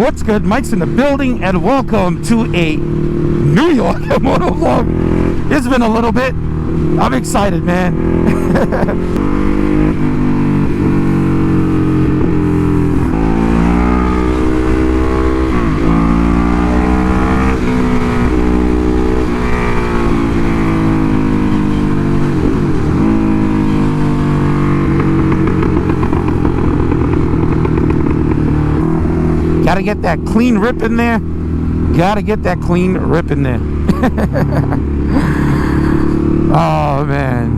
What's good? Mike's in the building, and welcome to a New York motovlog. It's been a little bit. I'm excited, man. Gotta get that clean rip in there. Gotta get that clean rip in there. Oh, man.